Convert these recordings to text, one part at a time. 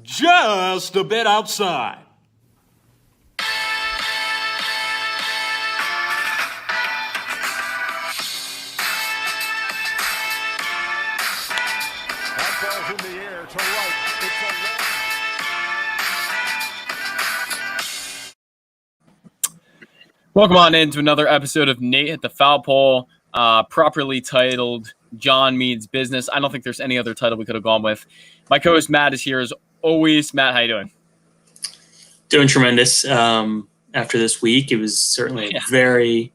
just a bit outside. That ball's in the air to right. It's a Welcome on into another episode of Nate at the Foul Pole, properly titled John Means Business. I don't think there's any other title we could have gone with. My co-host Matt is here as always. Matt, how you doing? Doing tremendous. After this week, it was certainly a very,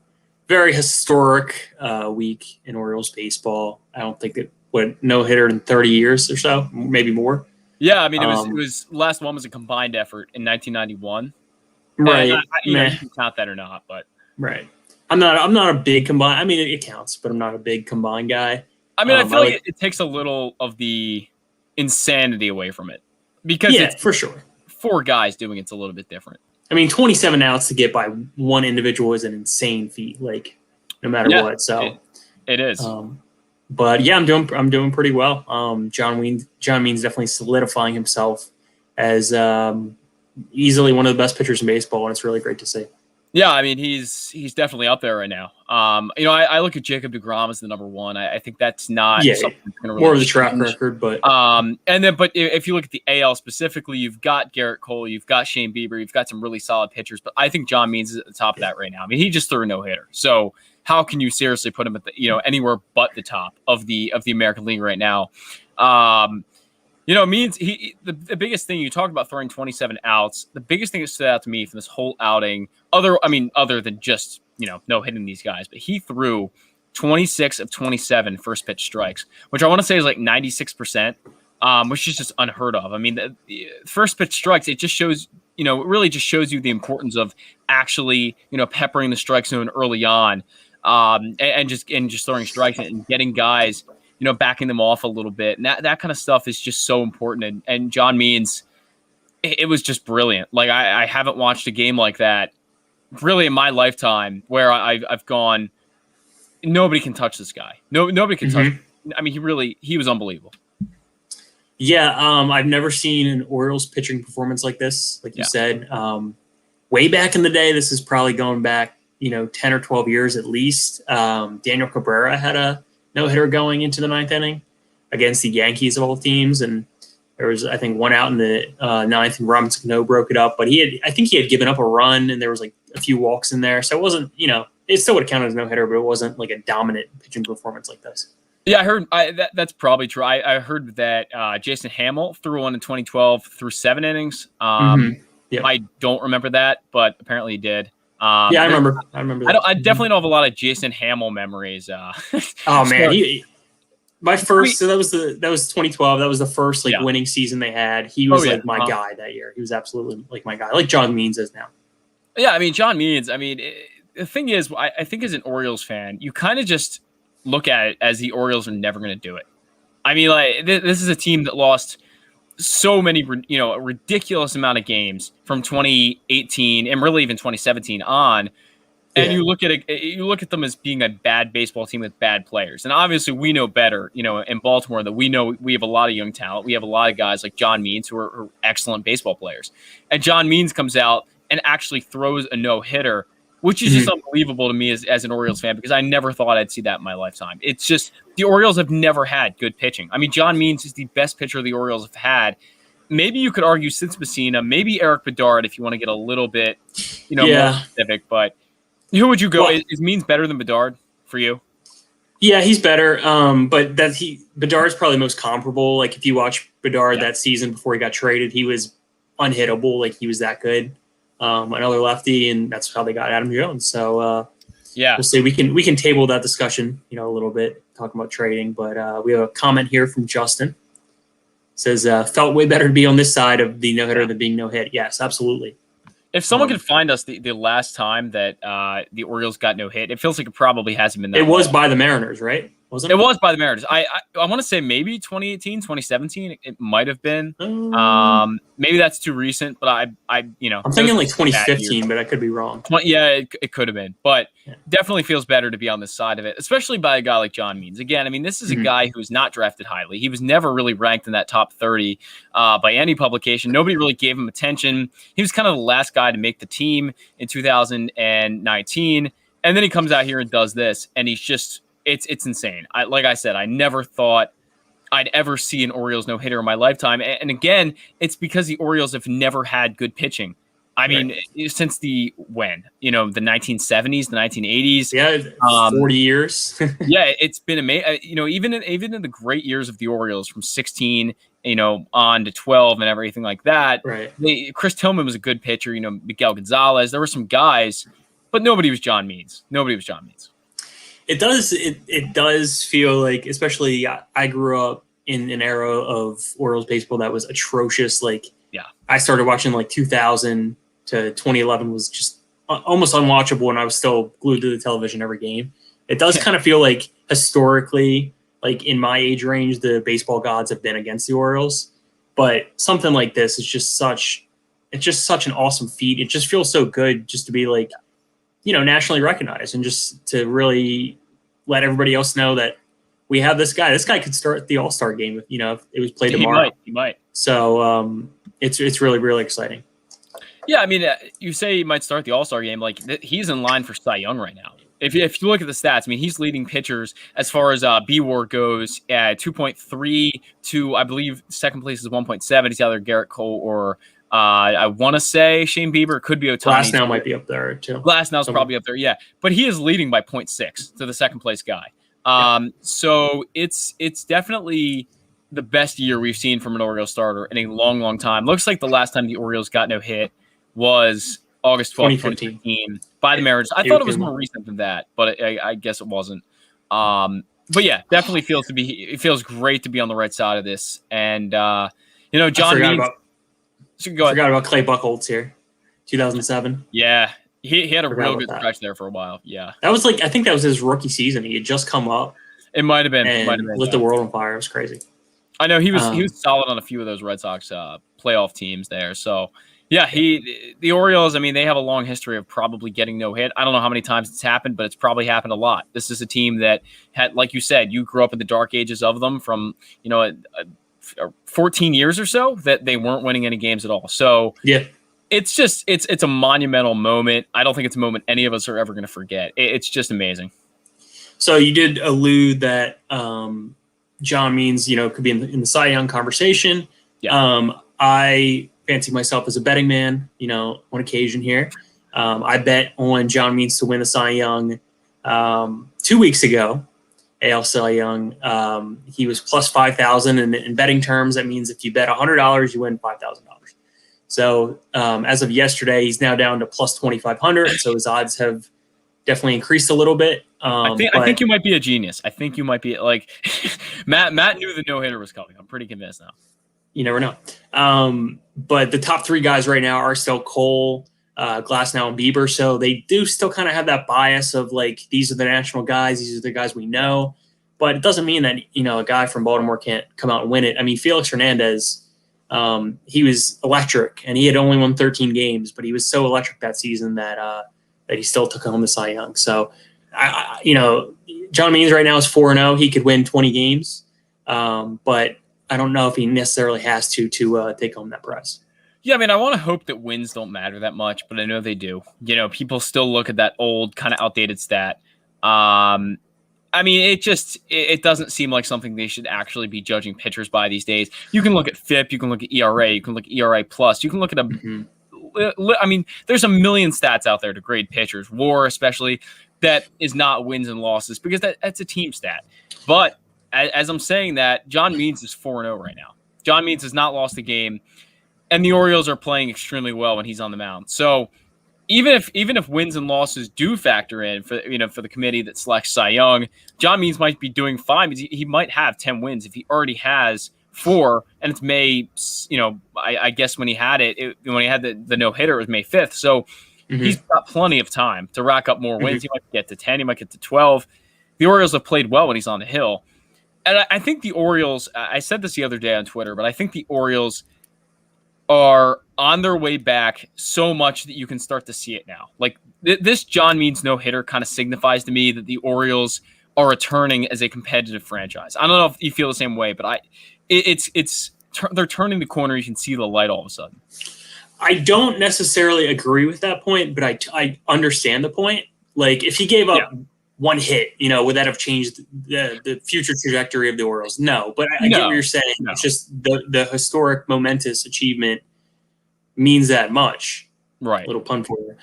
very historic week in Orioles baseball. I don't think it went no-hitter in 30 years or so, maybe more. Yeah, I mean, it was last one was a combined effort in 1991. Right. You can count that or not, but right. I'm not a big combine. I mean, it counts, but I'm not a big combine guy. I mean, I feel like it takes a little of the insanity away from it because it's for sure. Four guys doing it's a little bit different. I mean, 27 outs to get by one individual is an insane feat. Like, no matter what. So it is. But yeah, I'm doing pretty well. John Means definitely solidifying himself as easily one of the best pitchers in baseball, and it's really great to see. Yeah, I mean, he's definitely up there right now. I look at Jacob deGrom as the number one. I think that's not something that's gonna really more of the track record, but but if you look at the AL specifically, you've got Garrett Cole, you've got Shane Bieber, you've got some really solid pitchers, but I think John Means is at the top of that right now. I mean, he just threw a no-hitter, so how can you seriously put him at the anywhere but the top of the American League right now? Means the biggest thing you talked about throwing 27 outs. The biggest thing that stood out to me from this whole outing, other than just no hitting these guys, but he threw 26 of 27 first pitch strikes, which I want to say is like 96%, which is just unheard of. I mean, the first pitch strikes, it just shows it really just shows you the importance of actually peppering the strike zone early on, and just throwing strikes and getting guys. Backing them off a little bit. And that kind of stuff is just so important. And John Means, it was just brilliant. Like, I haven't watched a game like that really in my lifetime where I've gone, nobody can touch this guy. Nobody can touch him. I mean, he was unbelievable. Yeah, I've never seen an Orioles pitching performance like this, like you said. Way back in the day, this is probably going back, 10 or 12 years at least. Daniel Cabrera had a no-hitter going into the ninth inning against the Yankees of all teams, and there was, I think, one out in the ninth, and Robinson Cano broke it up. But I think he had given up a run, and there was like a few walks in there, so it wasn't, it still would count as no-hitter, but it wasn't like a dominant pitching performance like this. Yeah, I heard that's probably true. I heard that Jason Hamill threw one in 2012 through 7 innings. I don't remember that, but apparently he did. I remember that. I definitely don't have a lot of Jason Hamill memories. Oh man, so that was 2012. That was the first winning season they had. He was my guy that year. He was absolutely like my guy, like John Means is now. Yeah, I mean John Means. I mean, the thing is, I think as an Orioles fan, you kind of just look at it as the Orioles are never going to do it. I mean, like this is a team that lost so many, a ridiculous amount of games from 2018 and really even 2017 on. And you look at them as being a bad baseball team with bad players. And obviously we know better, in Baltimore, that we know we have a lot of young talent. We have a lot of guys like John Means who are excellent baseball players. And John Means comes out and actually throws a no-hitter, which is just unbelievable to me as an Orioles fan, because I never thought I'd see that in my lifetime. It's just the Orioles have never had good pitching. I mean, John Means is the best pitcher the Orioles have had. Maybe you could argue since Messina, maybe Eric Bedard if you want to get a little bit, more specific. But who would you go? Well, is Means better than Bedard for you? Yeah, he's better. But Bedard's probably most comparable. Like if you watch Bedard that season before he got traded, he was unhittable. Like he was that good. Another lefty, and that's how they got Adam Jones. So we'll see. We can table that discussion, a little bit, talking about trading. But we have a comment here from Justin. It says felt way better to be on this side of the no hitter than being no hit. Yes, absolutely. If someone could find us the last time that the Orioles got no hit, it feels like it probably hasn't been that. It was by the Mariners, right? wasn't It was by the Mariners. I want to say maybe 2018, 2017. It might have been. Maybe that's too recent, but I I'm thinking like 2015, but I could be wrong. Yeah, it could have been, but definitely feels better to be on this side of it, especially by a guy like John Means. Again, I mean, this is a guy who's not drafted highly. He was never really ranked in that top 30 by any publication. Nobody really gave him attention. He was kind of the last guy to make the team in 2019, and then he comes out here and does this, and he's just it's insane. Like I said, I never thought I'd ever see an Orioles no-hitter in my lifetime. And again, it's because the Orioles have never had good pitching. I mean, since the 1970s, the 1980s. Yeah, 40 years. Yeah, it's been amazing. Even in the great years of the Orioles from 16, on to 12 and everything like that. Right. Chris Tillman was a good pitcher. Miguel Gonzalez. There were some guys, but nobody was John Means. It does feel like, especially I grew up in an era of Orioles baseball that was atrocious. Like, I started watching like 2000 to 2011 was just almost unwatchable, and I was still glued to the television every game. It does kind of feel like historically, like in my age range, the baseball gods have been against the Orioles. But something like this is just such an awesome feat. It just feels so good just to be like, nationally recognized, and just to really let everybody else know that we have this guy. This guy could start the All-Star game if it was played tomorrow. He might. So it's really, really exciting. Yeah, I mean, you say he might start the All-Star game. Like, he's in line for Cy Young right now. If you look at the stats, I mean, he's leading pitchers as far as B-WAR goes at 2.3 to, I believe, second place is 1.7. He's either Garrett Cole or I want to say Shane Bieber. It could be Ohtani. Glasnow might be up there too. Glasnow's probably up there, yeah. But he is leading by 0.6 to the second place guy. So it's definitely the best year we've seen from an Orioles starter in a long, long time. Looks like the last time the Orioles got no hit was August 12th, 2015 by the Mariners. I thought it was more recent than that, but I guess it wasn't. But yeah, definitely it feels great to be on the right side of this. And John Means. Forgot about Clay Buchholz here, 2007. Yeah, he had a real good stretch there for a while. Yeah, that was I think that was his rookie season. He had just come up. It might have been. Lit the world on fire. It was crazy. I know he was solid on a few of those Red Sox playoff teams there. So yeah, the Orioles. I mean, they have a long history of probably getting no hit. I don't know how many times it's happened, but it's probably happened a lot. This is a team that had, like you said, you grew up in the dark ages of them from 14 years or so that they weren't winning any games at all. So yeah, it's just it's a monumental moment. I don't think it's a moment any of us are ever going to forget. It's just amazing. So you did allude that John Means could be in the Cy Young conversation. Yeah. I fancy myself as a betting man. On occasion here, I bet on John Means to win the Cy Young 2 weeks ago. AL Cy Young. He was plus 5,000, and in betting terms, that means if you bet $100, you win $5,000. So as of yesterday, he's now down to plus 2,500. So his odds have definitely increased a little bit. I think you might be a genius. I think you might be like Matt knew the no-hitter was coming. I'm pretty convinced now. You never know. But the top three guys right now are still Cole, Glasnow, and Bieber. So they do still kind of have that bias of like, these are the national guys. These are the guys we know. But it doesn't mean that, a guy from Baltimore can't come out and win it. I mean, Felix Hernandez, he was electric, and he had only won 13 games, but he was so electric that season that he still took home the Cy Young. So, John Means right now is 4-0. He could win 20 games, but I don't know if he necessarily has to take home that prize. Yeah, I mean, I want to hope that wins don't matter that much, but I know they do. People still look at that old, kind of outdated stat. I mean, it doesn't seem like something they should actually be judging pitchers by these days. You can look at FIP, you can look at ERA, you can look at ERA plus, you can look at I mean, there's a million stats out there to grade pitchers, WAR especially, that is not wins and losses because that's a team stat. But as I'm saying that, John Means is 4-0 right now. John Means has not lost a game, and the Orioles are playing extremely well when he's on the mound. So even if wins and losses do factor in for the committee that selects Cy Young, John Means might be doing fine because he might have 10 wins if he already has 4, and it's May. I guess when he had when he had the no hitter, it was May 5th. So he's got plenty of time to rack up more wins. He might get to 10. He might get to 12. If the Orioles have played well when he's on the hill. And I think the Orioles, I said this the other day on Twitter, but I think the Orioles are on their way back so much that you can start to see it now. Like this John Means no-hitter kind of signifies to me that the Orioles are returning as a competitive franchise. I don't know if you feel the same way, but they're turning the corner. You can see the light all of a sudden. I don't necessarily agree with that point, but I understand the point. Like if he gave up one hit, would that have changed the future trajectory of the Orioles? No, but I get what you're saying. No. It's just the historic momentous achievement means that much. Right. Little pun for you.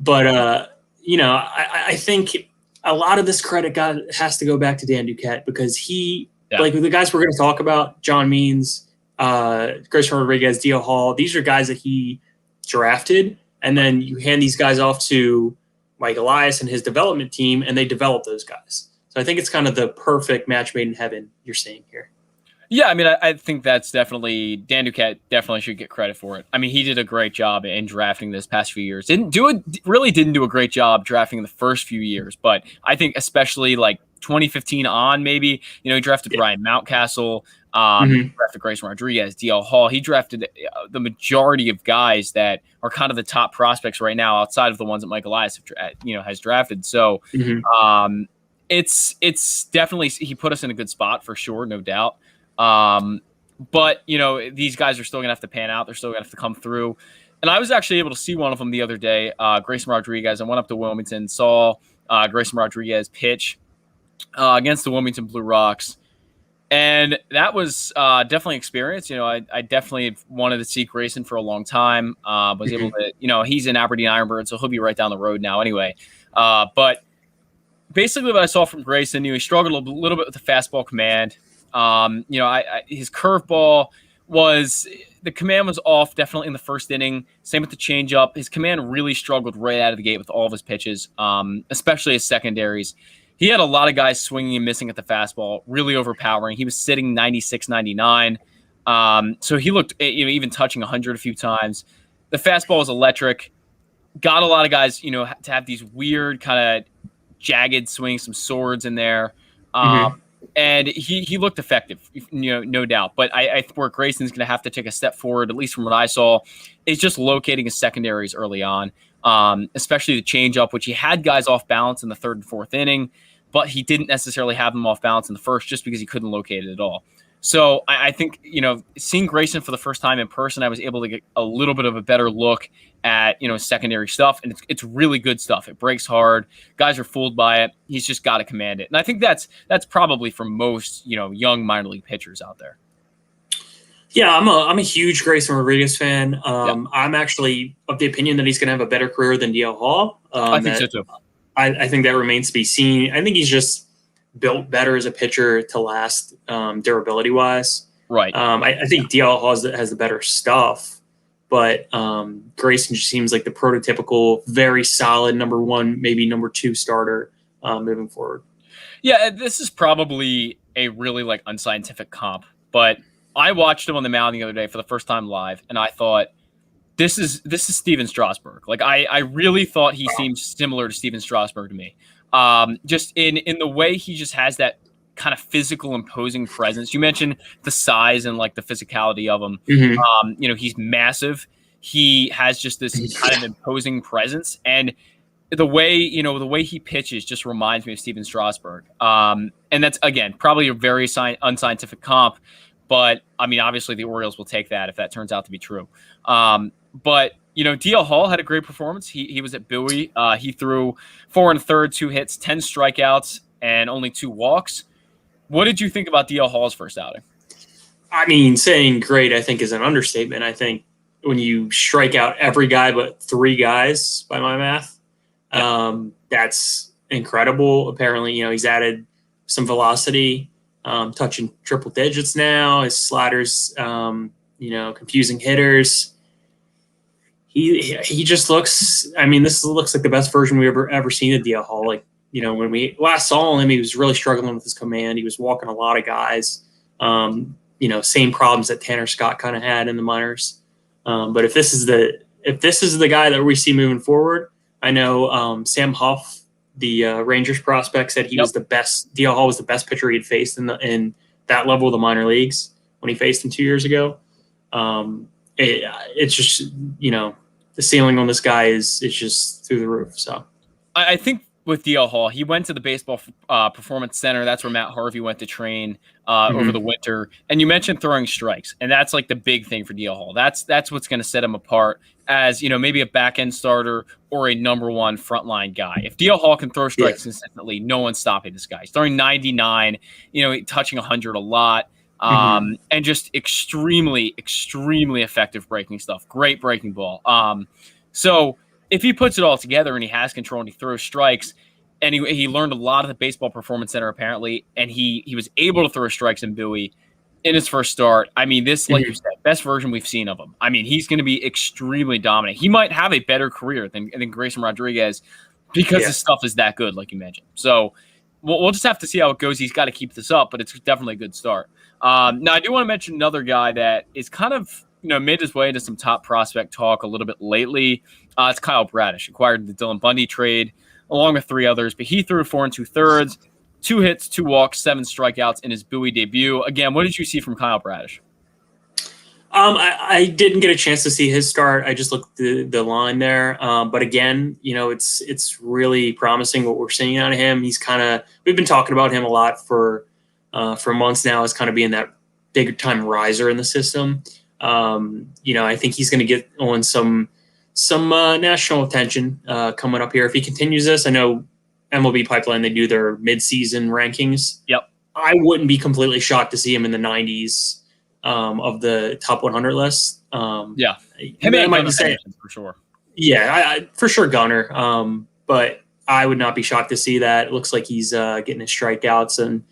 But I think a lot of this credit has to go back to Dan Duquette because he, like the guys we're going to talk about, John Means, Grayson Rodriguez, D.L. Hall, these are guys that he drafted, and then you hand these guys off to Mike Elias and his development team, and they develop those guys. So I think it's kind of the perfect match made in heaven you're seeing here. Yeah, I mean, I think that's definitely Dan Duquette definitely should get credit for it. I mean, he did a great job in drafting this past few years. Really didn't do a great job drafting the first few years, but I think especially like 2015 on, maybe he drafted Brian Mountcastle, drafted Grayson Rodriguez, D.L. Hall. He drafted the majority of guys that are kind of the top prospects right now, outside of the ones that Mike Elias has drafted. So it's definitely, he put us in a good spot for sure, no doubt. But these guys are still gonna have to pan out. They're still gonna have to come through. And I was actually able to see one of them the other day, Grayson Rodriguez. I went up to Wilmington, saw Grayson Rodriguez pitch against the Wilmington Blue Rocks. And that was definitely experience. I definitely wanted to see Grayson for a long time. Was able to, he's in Aberdeen Ironbird, so he'll be right down the road now anyway. But basically what I saw from Grayson, he struggled a little bit with the fastball command. His curveball the command was off definitely in the first inning. Same with the changeup. His command really struggled right out of the gate with all of his pitches, especially his secondaries. He had a lot of guys swinging and missing at the fastball, really overpowering. He was sitting 96, 99. So he looked, even touching 100 a few times. The fastball was electric. Got a lot of guys, to have these weird kind of jagged swings, some swords in there. And he looked effective, no doubt. But I think where Grayson's going to have to take a step forward, at least from what I saw, is just locating his secondaries early on, especially the changeup, which he had guys off balance in the third and fourth inning, but he didn't necessarily have them off balance in the first just because he couldn't locate it at all. So I think, seeing Grayson for the first time in person, I was able to get a little bit of a better look at, secondary stuff. And it's really good stuff. It breaks hard. Guys are fooled by it. He's just got to command it. And I think that's probably for most, young minor league pitchers out there. Yeah, I'm a huge Grayson Rodriguez fan. I'm actually of the opinion that he's going to have a better career than D.L. Hall. I think so too. I think that remains to be seen. I think he's just built better as a pitcher to last, durability wise. Right. I think D.L. Hall has the better stuff, but Grayson just seems like the prototypical, very solid number one, maybe number two starter moving forward. Yeah, this is probably a really unscientific comp, but I watched him on the mound the other day for the first time live, and I thought, this is Steven Strasburg. I really thought he seemed similar to Steven Strasburg to me. Just in the way he just has that kind of physical, imposing presence. You mentioned the size and the physicality of him. He's massive. He has just this kind of imposing presence, and the way he pitches just reminds me of Steven Strasburg. And that's again probably a very unscientific comp, but I mean obviously the Orioles will take that if that turns out to be true. But D.L. Hall had a great performance. He was at Bowie. He threw 4 1/3, 2 hits, 10 strikeouts, and only 2 walks. What did you think about D.L. Hall's first outing? I mean, saying great, I think, is an understatement. I think when you strike out every guy but 3 guys, by my math, that's incredible. Apparently, he's added some velocity, touching triple digits now. His sliders, confusing hitters. He just looks. I mean, this looks like the best version we've ever seen of D.L. Hall. When we last saw him, he was really struggling with his command. He was walking a lot of guys. Same problems that Tanner Scott kind of had in the minors. But if this is the guy that we see moving forward, I know Sam Huff Rangers prospect said he Yep. was the best. DL Hall was the best pitcher he had faced in that level of the minor leagues when he faced him 2 years ago. It's just, the ceiling on this guy is just through the roof. So I think with DL Hall, he went to the Baseball Performance Center. That's where Matt Harvey went to train over the winter. And you mentioned throwing strikes, and that's like the big thing for DL Hall. That's what's going to set him apart as, maybe a back end starter or a number one frontline guy. If DL Hall can throw strikes consistently, no one's stopping this guy. He's throwing 99, touching 100 a lot. And just extremely, extremely effective breaking stuff. Great breaking ball. So if he puts it all together and he has control and he throws strikes, and he learned a lot of the Baseball Performance Center apparently, and he was able to throw strikes in Bowie in his first start. I mean, this, like you said, best version we've seen of him. I mean, he's going to be extremely dominant. He might have a better career than Grayson Rodriguez because his stuff is that good, like you mentioned. So we'll just have to see how it goes. He's got to keep this up, but it's definitely a good start. Now, I do want to mention another guy that is kind of made his way into some top prospect talk a little bit lately. It's Kyle Bradish, acquired the Dylan Bundy trade along with 3 others, but he threw 4 2/3, 2 hits, 2 walks, 7 strikeouts in his Bowie debut. Again, what did you see from Kyle Bradish? I didn't get a chance to see his start. I just looked at the line there. But again, it's really promising what we're seeing out of him. We've been talking about him a lot for months now as kind of being that big time riser in the system. I think he's going to get on some national attention coming up here if he continues this. I know MLB Pipeline, they do their mid-season rankings. Yep. I wouldn't be completely shocked to see him in the 90s of the top 100 list. Yeah, him and Gunnar for sure. Yeah, for sure, Gunnar. But I would not be shocked to see that. It looks like he's getting his strikeouts, and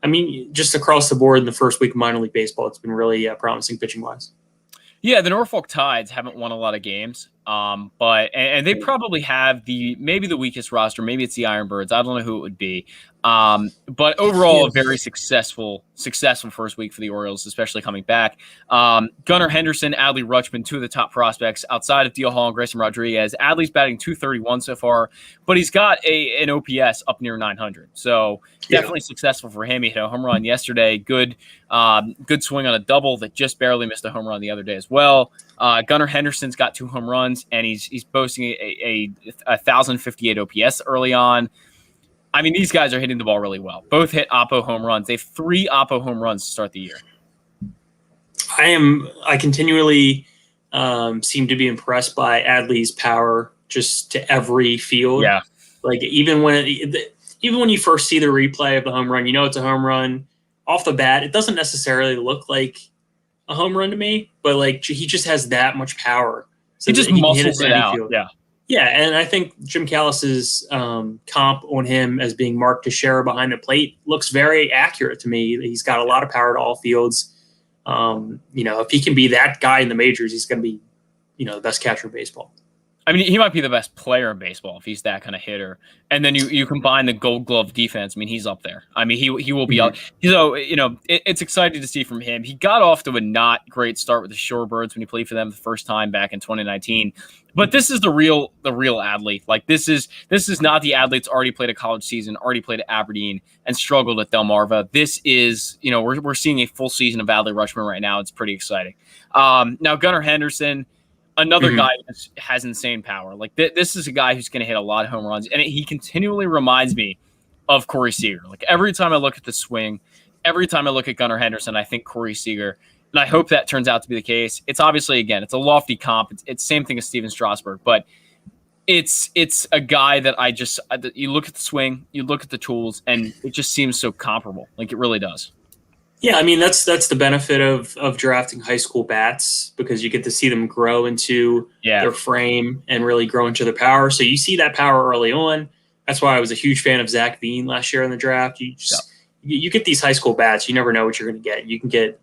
I mean, just across the board in the first week of minor league baseball, it's been really promising pitching wise. Yeah, the Norfolk Tides haven't won a lot of games, but they probably have maybe the weakest roster. Maybe it's the Ironbirds. I don't know who it would be. But overall, a very successful first week for the Orioles, especially coming back. Gunnar Henderson, Adley Rutschman, 2 of the top prospects outside of DL Hall and Grayson Rodriguez. Adley's batting .231 so far, but he's got an OPS up near 900. So definitely successful for him. He hit a home run yesterday. Good swing on a double that just barely missed a home run the other day as well. Gunnar Henderson's got 2 home runs, and he's boasting a 1,058 OPS early on. I mean, these guys are hitting the ball really well. Both hit Oppo home runs. They have 3 Oppo home runs to start the year. I continually seem to be impressed by Adley's power just to every field. Yeah. Like even when you first see the replay of the home run, it's a home run off the bat. It doesn't necessarily look like a home run to me, but like he just has that much power. So he just muscles it out. Field. Yeah. Yeah, and I think Jim Callis's comp on him as being Mark Teixeira behind the plate looks very accurate to me. He's got a lot of power to all fields. If he can be that guy in the majors, he's going to be, the best catcher in baseball. I mean, he might be the best player in baseball if he's that kind of hitter. And then you combine the Gold Glove defense. I mean, he's up there. I mean, he will be up. So, it's exciting to see from him. He got off to a not great start with the Shorebirds when he played for them the first time back in 2019. But this is the real Adley. Like this is not the Adley that's already played a college season, already played at Aberdeen, and struggled at Delmarva. This is, we're seeing a full season of Adley Rutschman right now. It's pretty exciting. Now Gunnar Henderson. Another guy that has insane power. Like this is a guy who's going to hit a lot of home runs, and he continually reminds me of Corey Seager. Like every time I look at the swing, every time I look at Gunnar Henderson, I think Corey Seager, and I hope that turns out to be the case. It's obviously, again, it's a lofty comp. It's same thing as Steven Strasburg, but it's a guy that you look at the swing, you look at the tools, and it just seems so comparable. Like it really does. Yeah, I mean that's the benefit of drafting high school bats because you get to see them grow into their frame and really grow into their power. So you see that power early on. That's why I was a huge fan of Zach Veen last year in the draft. You get these high school bats, you never know what you're going to get. You can get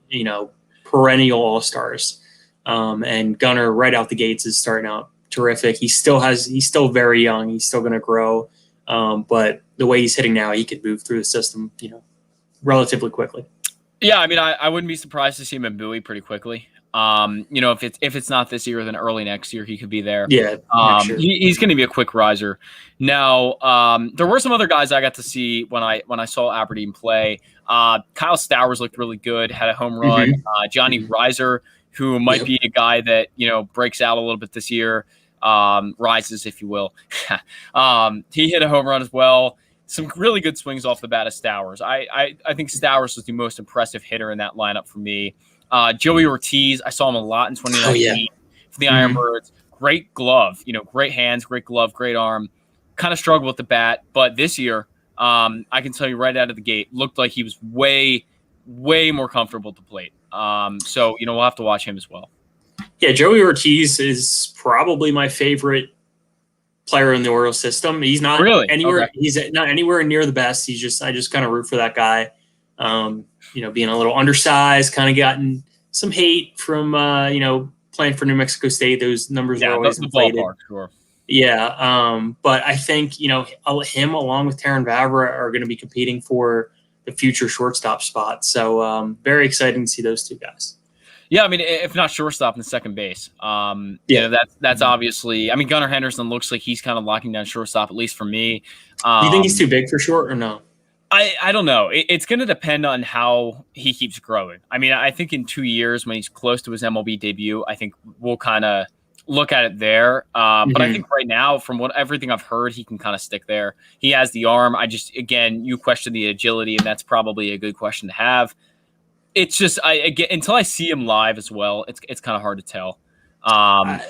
perennial all-stars, and Gunnar right out the gates is starting out terrific. He's still very young. He's still going to grow, but the way he's hitting now, he could move through the system, relatively quickly. Yeah, I mean, I wouldn't be surprised to see him in Bowie pretty quickly. If it's not this year, then early next year he could be there. Yeah, next year. He's going to be a quick riser. Now, there were some other guys I got to see when I saw Aberdeen play. Kyle Stowers looked really good, had a home run. Johnny Reiser, who might be a guy that breaks out a little bit this year, rises, if you will. He hit a home run as well. Some really good swings off the bat of Stowers. I think Stowers was the most impressive hitter in that lineup for me. Joey Ortiz, I saw him a lot in 2019 for the Ironbirds. Great glove, great hands, great glove, great arm. Kind of struggled with the bat, but this year, I can tell you right out of the gate, looked like he was way, way more comfortable at the plate. So we'll have to watch him as well. Yeah, Joey Ortiz is probably my favorite player in the Orioles system. He's not really anywhere. Okay. He's not anywhere near the best. I just kind of root for that guy. Being a little undersized, kind of gotten some hate from playing for New Mexico State. Those numbers are always inflated. Sure. Yeah, but I think him along with Terran Vavra are going to be competing for the future shortstop spot. So very exciting to see those two guys. Yeah, I mean, if not shortstop, then second base. That's obviously. I mean, Gunnar Henderson looks like he's kind of locking down shortstop, at least for me. Do you think he's too big for short or no? I don't know. It's going to depend on how he keeps growing. I mean, I think in 2 years when he's close to his MLB debut, I think we'll kind of look at it there. But I think right now, from everything I've heard, he can kind of stick there. He has the arm. You question the agility, and that's probably a good question to have. It's just until I see him live as well, it's kind of hard to tell. I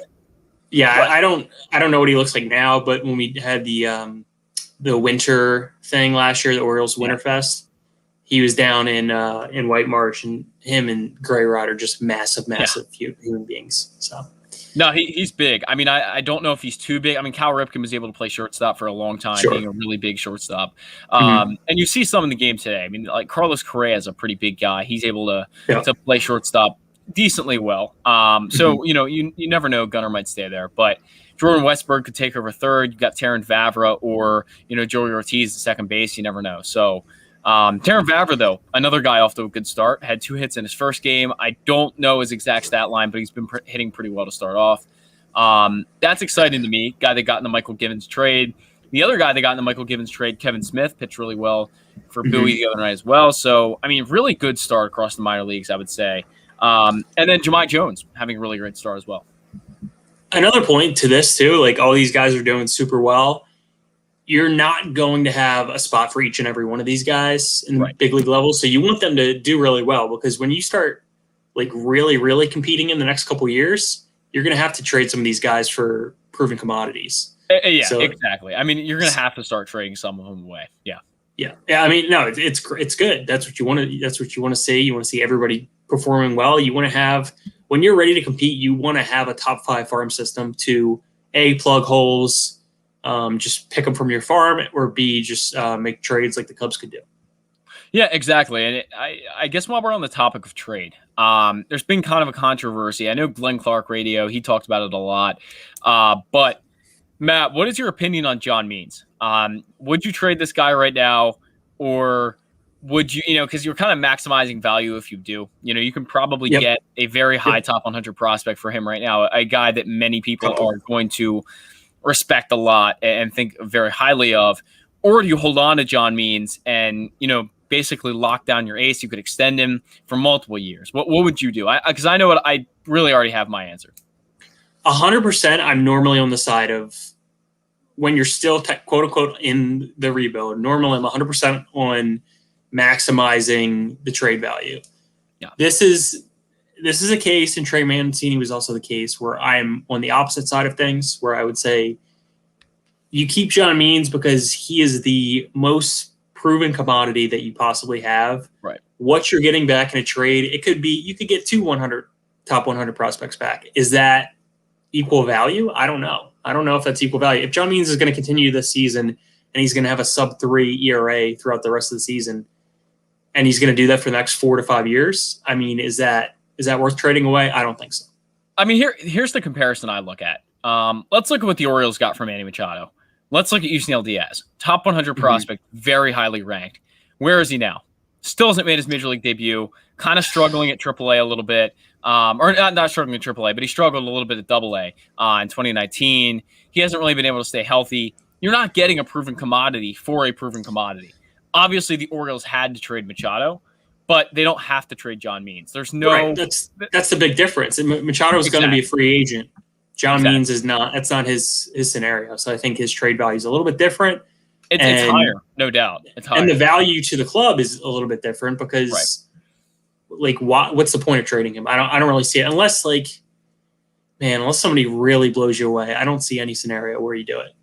don't know what he looks like now, but when we had the winter thing last year, the Orioles Winterfest, he was down in White Marsh, and him and Gray Rod are just massive human beings. So no, he's big. I mean, I don't know if he's too big. I mean, Cal Ripken was able to play shortstop for a long time, being a really big shortstop. And you see some in the game today. I mean, like Carlos Correa is a pretty big guy. He's able to play shortstop decently well. So you never know. Gunnar might stay there, but Jordan Westberg could take over third. You got Terran Vavra or Joey Ortiz at second base. You never know. So Terran Vavra, though, another guy off to a good start, had 2 hits in his first game. I don't know his exact stat line, but he's been hitting pretty well to start off. That's exciting to me. Guy that got in the Michael Givens trade. The other guy that got in the Michael Givens trade, Kevin Smith, pitched really well for Bowie the other night as well. So, I mean, really good start across the minor leagues, I would say. And then Jahmai Jones having a really great start as well. Another point to this, too, like all these guys are doing super well. You're not going to have a spot for each and every one of these guys in the big league level. So you want them to do really well, because when you start like really, really competing in the next couple of years, you're going to have to trade some of these guys for proven commodities. Exactly. I mean, you're going to have to start trading some of them away. Yeah. I mean, no, it's good. That's what you want to. That's what you want to see. You want to see everybody performing well. You want to have, when you're ready to compete, you want to have a top 5 farm system to plug holes. Just pick them from your farm, or B, just make trades like the Cubs could do. Yeah, exactly. And I guess while we're on the topic of trade, there's been kind of a controversy. I know Glenn Clark Radio, he talked about it a lot. But Matt, what is your opinion on John Means? Would you trade this guy right now, or would you, because you're kind of maximizing value if you do. You can probably get a very high top 100 prospect for him right now, a guy that many people are going to respect a lot and think very highly of. Or do you hold on to John Means and, basically lock down your ace? You could extend him for multiple years. What would you do? Because I know I really already have my answer. 100%. I'm normally on the side of, when you're still quote unquote in the rebuild, normally I'm 100% on maximizing the trade value. Yeah. This is a case, and Trey Mancini was also the case, where I'm on the opposite side of things, where I would say you keep John Means because he is the most proven commodity that you possibly have. Right. What you're getting back in a trade, it could be, you could get 2 top 100 prospects back. Is that equal value? I don't know. I don't know if that's equal value. If John Means is going to continue this season and he's going to have a sub-3 ERA throughout the rest of the season, and he's going to do that for the next 4 to 5 years, I mean, is that worth trading away? I don't think so. I mean, here's the comparison I look at. Let's look at what the Orioles got from Manny Machado. Let's look at Yusniel Diaz, top 100 prospect, very highly ranked. Where is he now? Still hasn't made his major league debut. Kind of struggling at AAA a little bit, or not struggling at AAA, but he struggled a little bit at AA in 2019. He hasn't really been able to stay healthy. You're not getting a proven commodity for a proven commodity. Obviously, the Orioles had to trade Machado, but they don't have to trade John Means. There's no. Right. That's the big difference. Machado is going to be a free agent. John Means is not. That's not his scenario. So I think his trade value is a little bit different. It's higher, no doubt. It's higher. And the value to the club is a little bit different because, what's the point of trading him? I don't really see it unless unless somebody really blows you away. I don't see any scenario where you do it.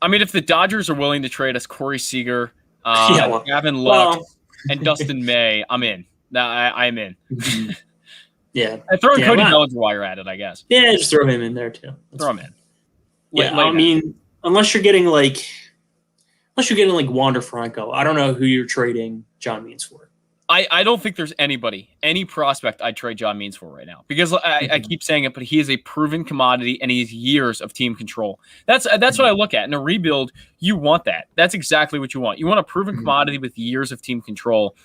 I mean, if the Dodgers are willing to trade us Corey Seager, Gavin Lux, and Dustin May, I'm in. I'm in. Yeah. And throwing Cody Bellinger while you're at it, I guess. Yeah, just throw him in there too. Throw him in. I mean, unless you're getting Wander Franco, I don't know who you're trading John Means for. I don't think there's any prospect I'd trade John Means for right now because I keep saying it, but he is a proven commodity and he has years of team control. That's what I look at. In a rebuild, you want that. That's exactly what you want. You want a proven commodity with years of team control.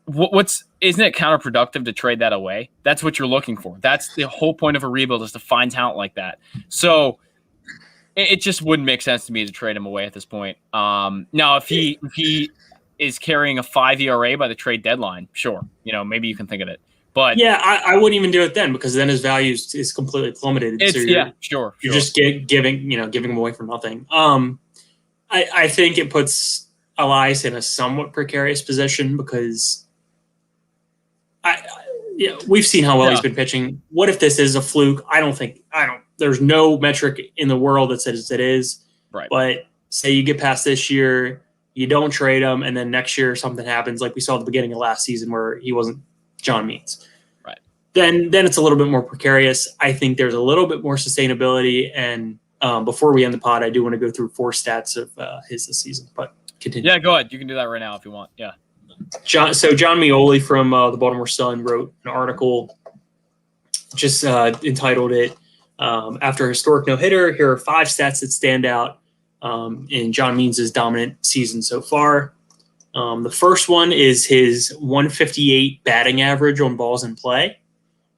Isn't it counterproductive to trade that away? That's what you're looking for. That's the whole point of a rebuild is to find talent like that. So it just wouldn't make sense to me to trade him away at this point. Now, if he is carrying a 5 ERA by the trade deadline, sure, maybe you can think of it. But yeah, I wouldn't even do it then because then his value is completely plummeted. You're just giving him away for nothing. I think it puts Elias in a somewhat precarious position because we've seen how well he's been pitching. What if this is a fluke? There's no metric in the world that says it is. Right. But say you get past this year, you don't trade him, and then next year something happens like we saw at the beginning of last season where he wasn't John Means. Right. Then it's a little bit more precarious. I think there's a little bit more sustainability. And before we end the pod, I do want to go through 4 stats of his this season. But continue. Yeah, go ahead. You can do that right now if you want. Yeah. John Mioli from the Baltimore Sun wrote an article just entitled it After a Historic No-Hitter, here are 5 stats that stand out in John Means' dominant season so far. The first one is his 158 batting average on balls in play.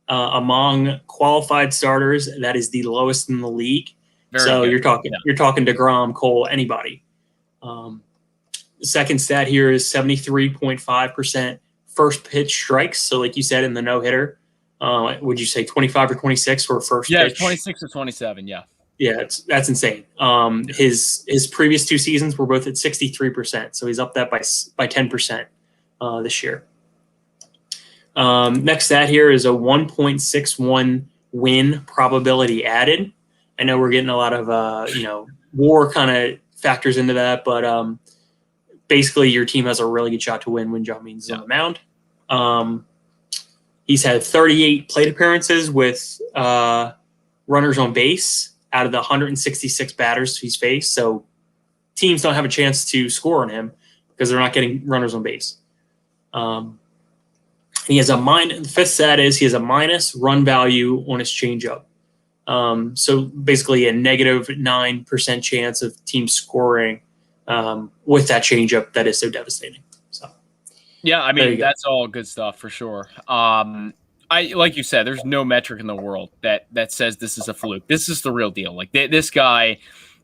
Among qualified starters, that is the lowest in the league. You're talking DeGrom, Cole, anybody. The second stat here is 73.5% first pitch strikes. So like you said in the no-hitter, would you say 25 or 26 for first pitch? Yeah, 26 or 27, yeah. Yeah, that's insane. His previous 2 seasons were both at 63%, so he's up that by 10% this year. Next stat here is a 1.61 win probability added. I know we're getting a lot of WAR kind of factors into that, but basically your team has a really good shot to win when John Means is on the mound. He's had 38 plate appearances with runners on base out of the 166 batters he's faced. So teams don't have a chance to score on him because they're not getting runners on base. He has the 5th stat is he has a minus run value on his changeup. So basically a negative 9% chance of teams scoring with that changeup that is so devastating. So, yeah, I mean, that's all good stuff for sure. Like you said, there's no metric in the world that says this is a fluke. This is the real deal. Like this guy,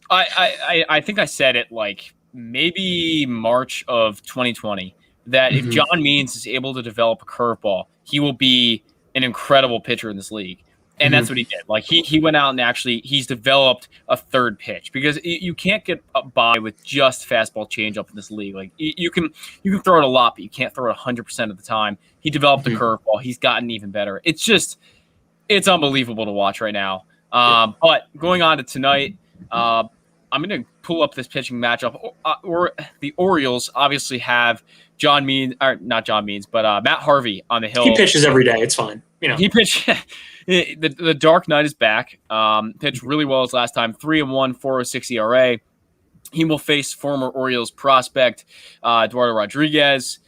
I think I said it like maybe March of 2020 that if John Means is able to develop a curveball, he will be an incredible pitcher in this league. And that's what he did. Like he went out and actually he's developed a third pitch because you can't get by with just fastball changeup in this league. Like you can throw it a lot, but you can't throw it 100% of the time. He developed a curveball. He's gotten even better. It's unbelievable to watch right now. But going on to tonight, I'm going to pull up this pitching matchup. Or the Orioles obviously have John Means, or not John Means, but Matt Harvey on the hill. He pitches every day. It's fine. He pitched. The Dark Knight is back. Pitched really well his last time. 3-1, 4.06 ERA. He will face former Orioles prospect Eduardo Rodriguez.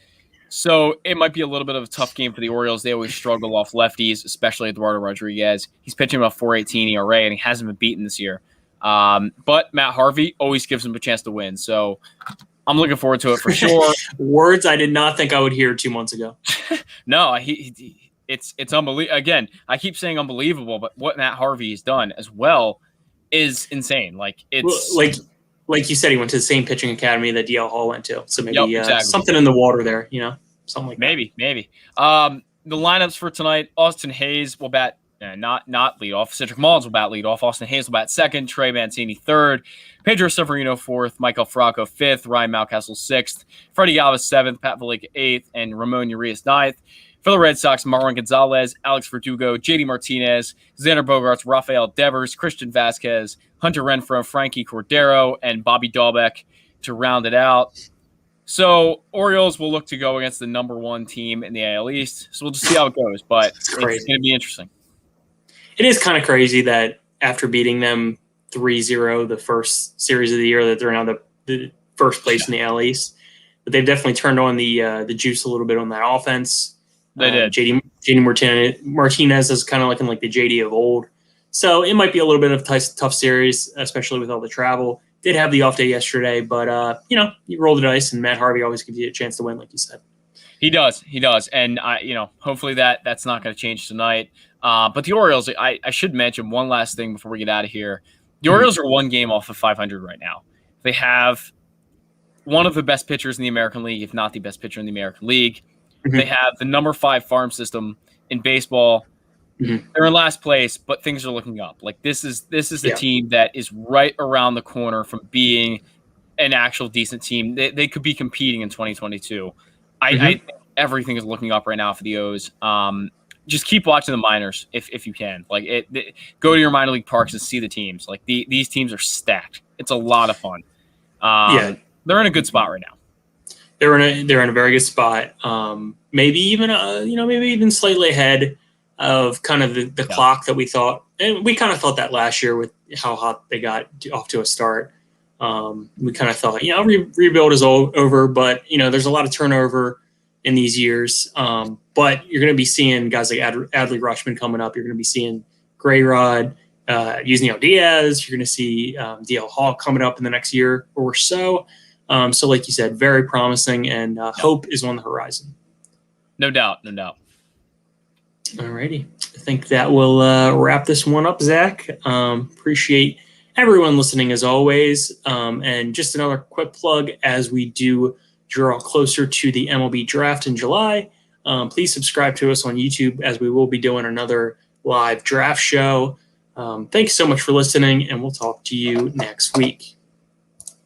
So it might be a little bit of a tough game for the Orioles. They always struggle off lefties, especially Eduardo Rodriguez. He's pitching about 4.18 ERA, and he hasn't been beaten this year. But Matt Harvey always gives him a chance to win. So I'm looking forward to it for sure. Words I did not think I would hear 2 months ago. No, it's unbelievable. Again, I keep saying unbelievable, but what Matt Harvey has done as well is insane. Like it's like you said, he went to the same pitching academy that DL Hall went to. So maybe exactly. something in the water there, something like maybe. The lineups for tonight: Austin Hayes will bat not lead off. Cedric Mullins will bat lead off. Austin Hayes will bat second. Trey Mancini third. Pedro Severino fourth. Michael Franco fifth. Ryan Mountcastle sixth. Freddie Galvis seventh. Pat Valleca eighth. And Ramon Urias ninth. For the Red Sox, Marwin Gonzalez, Alex Verdugo, JD Martinez, Xander Bogaerts, Rafael Devers, Christian Vasquez, Hunter Renfroe, Frankie Cordero, and Bobby Dahlbeck to round it out. So Orioles will look to go against the number one team in the AL East. So we'll just see how it goes, but it's going to be interesting. It is kind of crazy that after beating them 3-0 the first series of the year, that they're now the first place in the AL East. But they've definitely turned on the juice a little bit on that offense. They did. JD Martinez is kind of looking like the JD of old. So it might be a little bit of a tough series, especially with all the travel. Did have the off day yesterday, but, you roll the dice, and Matt Harvey always gives you a chance to win, like you said. He does. And, hopefully that's not going to change tonight. But the Orioles, I should mention one last thing before we get out of here. The Orioles are one game off of 500 right now. They have one of the best pitchers in the American League, if not the best pitcher in the American League. Mm-hmm. They have the number 5 farm system in baseball. Mm-hmm. They're in last place, but things are looking up. Like this is the team that is right around the corner from being an actual decent team. They could be competing in 2022. I think everything is looking up right now for the O's. Just keep watching the minors if you can. Like go to your minor league parks and see the teams. Like these teams are stacked. It's a lot of fun. They're in a good spot right now. They're in a very good spot. Maybe even slightly ahead of kind of the clock that we thought, and we kind of thought that last year with how hot they got off to a start. We kind of thought, rebuild is over, but there's a lot of turnover in these years. But you're going to be seeing guys like Adley Rutschman coming up. You're going to be seeing Grayrod, Yusniel Diaz. You're going to see DL Hall coming up in the next year or so. So like you said, very promising, and hope is on the horizon. No doubt. Alrighty. I think that will wrap this one up, Zach. Appreciate everyone listening as always. And just another quick plug as we do draw closer to the MLB draft in July. Please subscribe to us on YouTube as we will be doing another live draft show. Thanks so much for listening, and we'll talk to you next week.